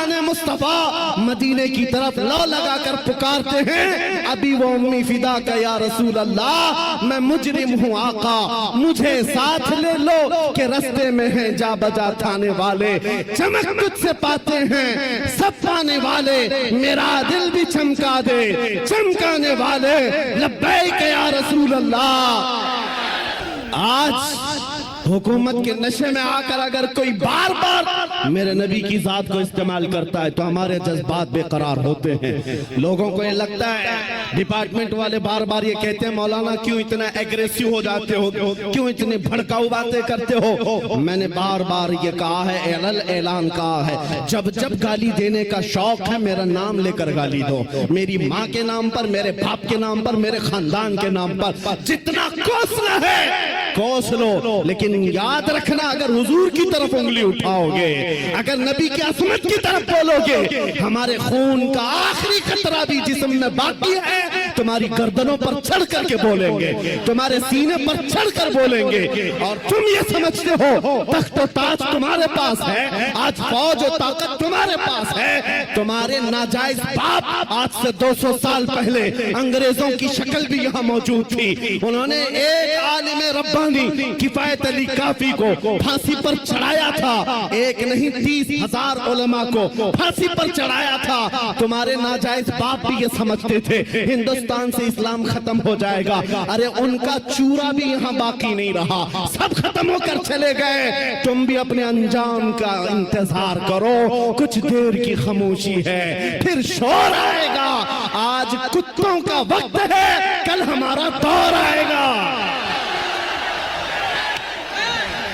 शाहजाने मुस्तफा मदीने की तरफ लौ लगाकर पुकारते हैं, अभी वो उम्मी फिदा का या रसूल अल्लाह, मैं मुजरिम हूँ आका, मुझे साथ ले लो कि रास्ते में है जा बजा थाने वाले, चमक तुझसे पाते हैं सब पाने वाले, मेरा दिल भी चमका दे चमकाने वाले, लब्बैक या रसूल अल्लाह। आज हुकूमत के नशे में आकर अगर कोई बार बार मेरे नबी की जात को इस्तेमाल करता है तो हमारे जज्बात बेकरार होते हैं। लोगों को ये लगता है, डिपार्टमेंट वाले बार बार ये कहते हैं, मौलाना क्यों इतना एग्रेसिव हो जाते हो, क्यों इतनी भड़काऊ बातें करते हो। मैंने बार बार ये कहा है, ऐलान कहा है, जब जब गाली देने का शौक है मेरा नाम लेकर गाली दो, मेरी माँ के नाम पर, मेरे बाप के नाम पर, मेरे खानदान के नाम पर, जितना कोसना है कोस लो, लेकिन याद रखना अगर हुजूर की तरफ उंगली उठाओगे, अगर नबी की असमत की तरफ बोलोगे, हमारे खून का आखिरी कतरा भी जिस्म में बाकी है तुम्हारी गर्दनों पर चढ़ करके बोलेंगे, तुम्हारे सीने पर चढ़ कर बोलेंगे। और तुम ये समझते हो तख्त और ताज तुम्हारे पास है, आज फौज और ताकत तुम्हारे पास है, तुम्हारे नाजायज बाप आज से 200 साल पहले अंग्रेजों की शक्ल भी यहाँ मौजूद थी, उन्होंने एक आलिम रब्बानी किफायत अली काफी को फांसी पर चढ़ाया था, एक नहीं 30,000 उलमा को फांसी पर चढ़ाया था। तुम्हारे नाजायज बाप भी ये समझते थे हिंदुस्तान से इस्लाम खत्म हो जाएगा, अरे उनका चूरा भी यहाँ बाकी नहीं रहा, सब खत्म होकर चले गए। तुम भी अपने अंजाम का इंतजार करो, कुछ देर की खामोशी है फिर शोर आएगा। आज कुत्तों का वक्त है, कल हमारा दौर आएगा।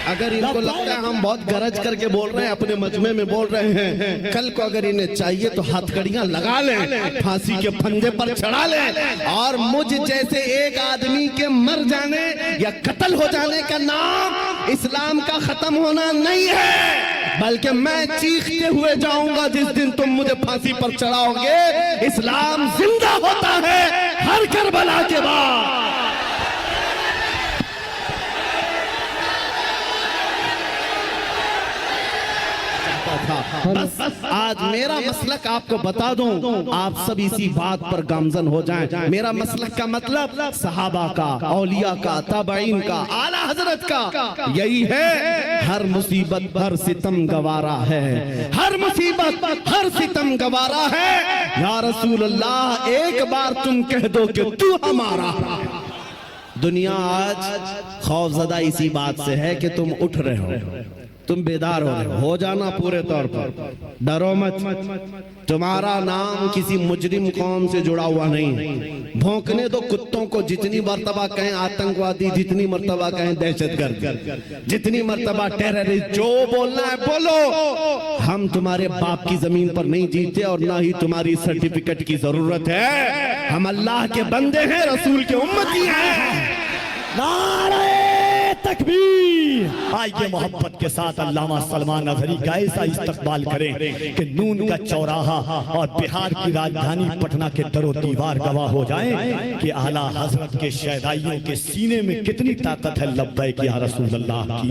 अगर इनको लगता है हम बहुत गरज करके बोल रहे हैं, अपने मजमे में बोल रहे हैं, कल को अगर इन्हें चाहिए तो हथकड़ियां लगा लें, फांसी के फंदे पर चढ़ा लें, और मुझ जैसे एक आदमी के मर जाने या कत्ल हो जाने का नाम इस्लाम का खत्म होना नहीं है, बल्कि मैं चीखते हुए जाऊंगा जिस दिन तुम मुझे फांसी पर चढ़ाओगे। इस्लाम जिंदा होता है हर करबला के बाद। बस आज मेरा मसलक आपको बता दूं, आप सब इसी बात पर गामजन हो जाएं। मेरा मसलक का मतलब सहाबा का, औलिया का, ताबईन का, आला हजरत का यही है, हर मुसीबत हर सितम गवारा है, हर मुसीबत हर सितम गवारा है। या रसूल अल्लाह, एक बार तुम कह दो कि तू हमारा। दुनिया आज खौफजदा इसी बात से है कि तुम उठ रहे हो, तुम बेदार हो जाना पूरे तौर पर, डरो मत। तुम्हारा नाम किसी मुजरिम कौम से जुड़ा हुआ नहीं। भौंकने दो कुत्तों को, जितनी मर्तबा कहें आतंकवादी, जितनी मर्तबा कहें दहशतगर्द, जितनी मर्तबा टेररिस्ट, जो बोलना है बोलो। हम तुम्हारे बाप की जमीन पर नहीं जीते और ना ही तुम्हारी सर्टिफिकेट की जरूरत है। हम अल्लाह के बंदे हैं, रसूल के उम्मती हैं। नारे तकबीर। आइए मोहब्बत के साथ अल्लामा सलमान अजहरी का ऐसा इस्तकबाल करें कि नून का चौराहा और बिहार की राजधानी पटना के दरो दीवार गवाह हो जाएं कि आला हजरत के शहदाइयों के सीने में कितनी ताकत है। लब्बैक या रसूल अल्लाह की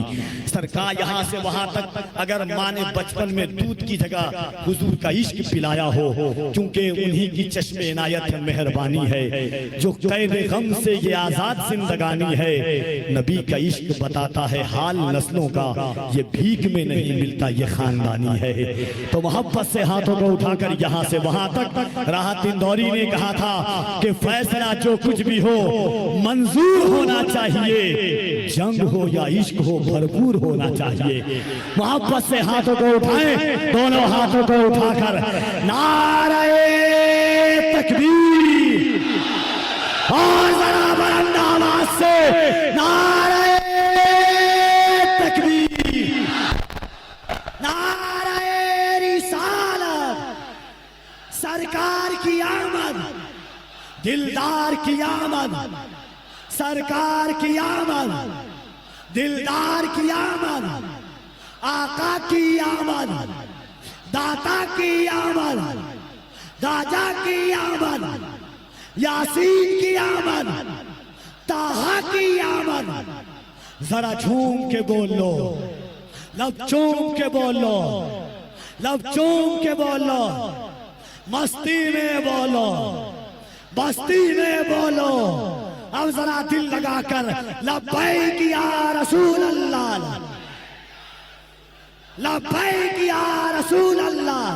सरकार। यहाँ से वहां तक अगर माँ ने बचपन में दूध की जगह हुजूर का इश्क पिलाया हो, क्योंकि उन्हीं की चश्मे इनायत मेहरबानी है जो कैद गम से ये आजाद जिंदगानी है। नबी का इश्क बताता है हाल नस्लों का, ये भीख में नहीं मिलता, ये खानदानी है। तो मोहब्बत से हाथों को उठाकर यहाँ से वहां तक राहत इंदौरी ने कहा था कि फैसला जो कुछ भी हो मंजूर होना चाहिए, जंग हो या इश्क हो भरपूर होना चाहिए। मोहब्बत से हाथों को उठाएं, दोनों हाथों को उठाकर नारे तकबीर और जरा बुलंद आवाज से नारे तकबीर, नारे रिसालत। सरकार की आमद, दिलदार की आमद, सरकार की आमद, दिलदार की आमद, आका की आमद, दाता की आमद, गाजा की आमद, यासीन की आमद, ताहा की आमद। जरा झूम के बोल लो, लब चूम के बोल लो, लब चूम के बोलो, मस्ती में बोलो, बस्ती में बोलो, अब जरा दिल लगाकर लब्बैक या रसूल अल्लाह, लब्बैक या रसूल अल्लाह,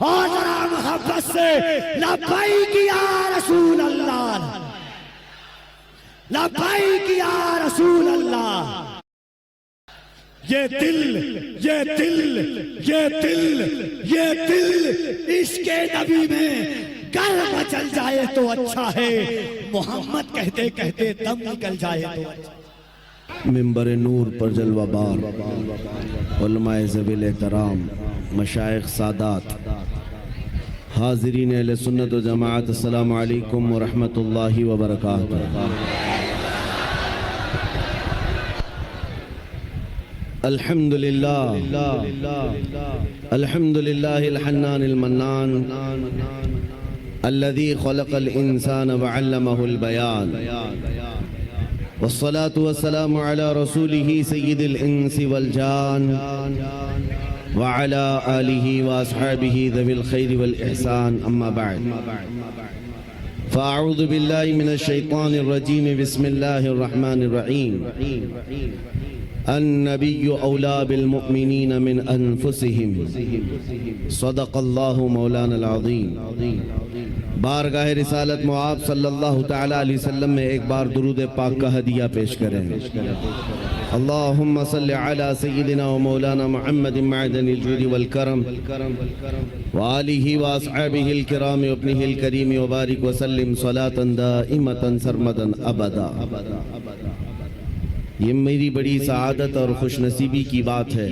और जरा मोहब्बत से लब्बैक या रसूल अल्लाह, लब्बैक या रसूल अल्लाह। ये दिल, ये दिल, ये दिल, ये दिल इश्क़े नबी में गर मचल जाए तो अच्छा है, मोहम्मद कहते कहते दम निकल जाए तो अच्छा। मिंबर नूर पर जलवाबार उलमाए ज़वील एहतराम, मशाइख सादात, हाज़रीन अहले सुन्नत व जमाअत, अस्सलामु अलैकुम व रहमतुल्लाहि व बरकातुहू। अल्हम्दुलिल्लाह, अल्हम्दुलिल्लाहिल हन्नानिल मन्नान, अल्लज़ी खलक़ल इंसान व अल्लमहुल बयान, वस्सलातु वस्सलामु अला रसूलिही सय्यिदिल इंसी वल जान, व अला आलिही व अस्हाबिही ज़विल खैरि वल इहसान, अम्मा बअद। फ़अऊज़ु बिल्लाहि मिनश शैतानिर रजीम, बिस्मिल्लाहिर रहमानिर रहीम। अन्नबिय्यु औला बिल मुअमिनीन मिन अनफुसिहिम, सदक़ल्लाहु मौलानल अज़ीम। बारगाह रिसालत मुआब सल्लल्लाहु तआला अलैहि वसल्लम में एक बार दुरूद पाक का हदिया पेश करें। अल्लाहुम्मा सल्लि अला सय्यिदिना व मौलाना मुहम्मदिन मअदनिल जुद वल करम व आलिहि व अस्हाबिहिल किराम व इब्निहिल करीम व बारिक व सल्लिम सलातन दाइमतन सरमदन अबदा। ये मेरी बड़ी सआदत और खुशनसीबी की बात है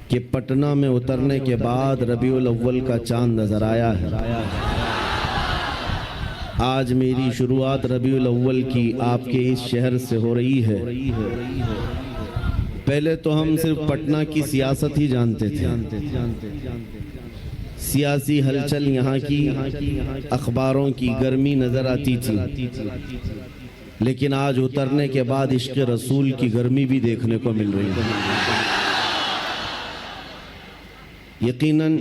कि पटना में उतरने के बाद रबीउल अव्वल का चांद नजर आया है। आज मेरी शुरुआत रबीउल अव्वल की आपके इस शहर से हो रही है। पहले तो हम सिर्फ पटना की सियासत ही जानते थे, सियासी हलचल यहाँ की अखबारों की गर्मी नजर आती थी, लेकिन आज उतरने के बाद इश्क़ रसूल की गर्मी भी देखने को मिल रही है। यकीनन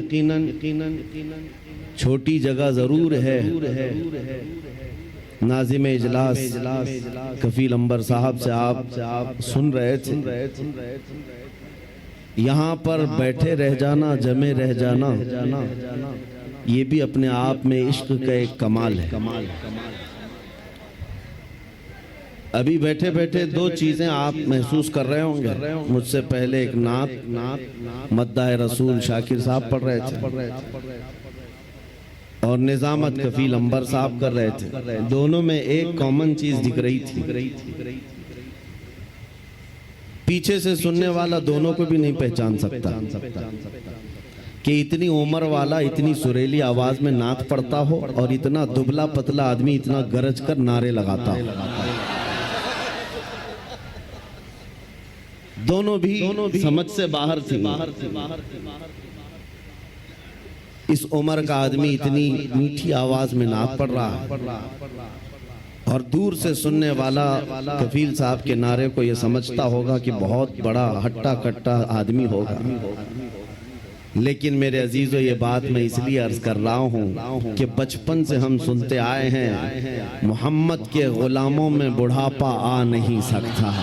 छोटी जगह जरूर है। नाज़िम इजलास कफील अंबर साहब से आप सुन रहे थे, यहाँ पर बैठे रह जाना, जमे रह जाना, ये भी अपने आप में इश्क का एक कमाल है। अभी बैठे बैठे दो चीजें आप महसूस कर रहे होंगे। मुझसे पहले एक नात मद्दाह रसूल शाकिर साहब पढ़ रहे थे और निजामत कफील अंबर साहब कर रहे थे। दोनों में एक कॉमन चीज दिख रही थी, पीछे से सुनने वाला दोनों को भी नहीं पहचान सकता कि इतनी उम्र वाला इतनी सुरीली आवाज में नात पढ़ता हो और इतना दुबला पतला आदमी इतना गरज कर नारे लगाता हो। दोनों भी समझ से बाहर थी। इस उम्र का आदमी इतनी मीठी आवाज में नात पढ़ रहा है और दूर से सुनने वाला कफील साहब के नारे को यह समझता होगा कि बहुत बड़ा हट्टा कट्टा आदमी होगा। लेकिन मेरे अजीजों, ये बात मैं इसलिए अर्ज कर रहा हूँ कि बचपन से हम सुनते आए हैं, मोहम्मद के गुलामों में बुढ़ापा आ नहीं सकता।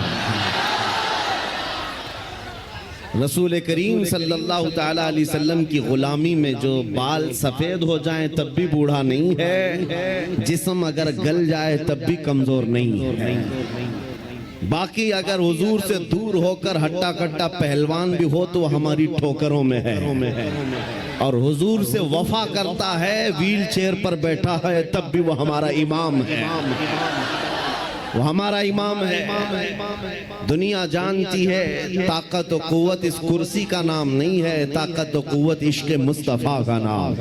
रसूल करीम सल्लल्लाहु ताला अलैहि वसल्लम की गुलामी में जो बाल सफेद हो जाएं तब भी बूढ़ा नहीं है, जिस्म अगर गल जाए तब भी कमजोर नहीं है। बाकी अगर हुजूर से दूर होकर हट्टा कट्टा पहलवान भी हो तो हमारी ठोकरों में है, और हुजूर से वफा करता है, व्हील चेयर पर बैठा है, तब भी वो हमारा इमाम है, वो हमारा इमाम है। दुनिया जानती है ताकत और कुव्वत इस कुर्सी का नाम नहीं है, ताकत और कुव्वत इश्क मुस्तफा का नाम।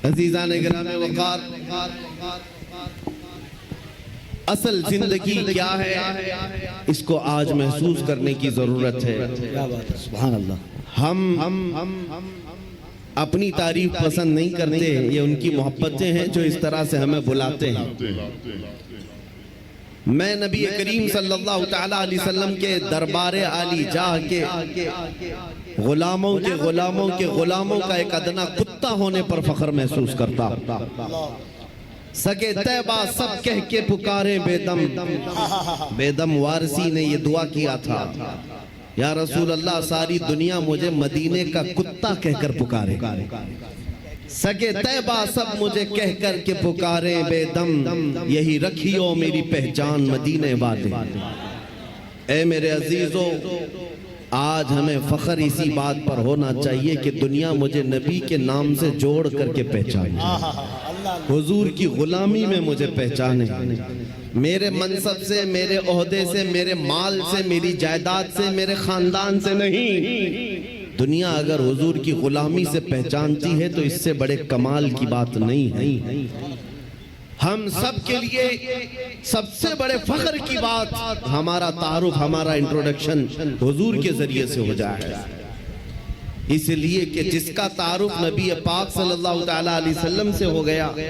अजीजान गिरामे वक़ार, असल जिंदगी क्या है इसको आज महसूस करने की जरूरत है। सुभान अल्लाह। हम अपनी तारीफ पसंद नहीं करते, ये उनकी मोहब्बतें हैं जो इस तरह से हमें बुलाते हैं। मैं नबी करीम सल्लल्लाहु तआला अलैहि वसल्लम के दरबारे आली जाह के गुलामों का एक अदना कुत्ता होने पर फख्र महसूस करता। सगे तैबा सब कह के पुकारे बेदम वारसी ने ये दुआ किया था, या रसूल अल्लाह सारी दुनिया मुझे मदीने का कुत्ता कहकर पुकारे। सगे तैबा सब मुझे कहकर के पुकारे बेदम, यही रखियो मेरी पहचान मदीने वाले। ए मेरे अजीजों, आज हमें फख्र इसी बात पर होना चाहिए कि दुनिया मुझे नबी के नाम से जोड़ करके पहचाने, हुजूर की गुलामी में मुझे पहचाने। मेरे मनसब से, मेरे ओहदे से, मेरे माल से, मेरी जायदाद से, मेरे खानदान से नहीं। दुनिया अगर हुजूर की गुलामी से पहचानती है तो इससे बड़े कमाल की बात नहीं है। हम सब के लिए सबसे बड़े फख्र की बात हमारा तारुफ, हमारा इंट्रोडक्शन हुजूर के जरिए से हो जाए, इसलिए कि जिसका तारुफ नबी पाक सल्लल्लाहु अलैहि वसल्लम से हो गया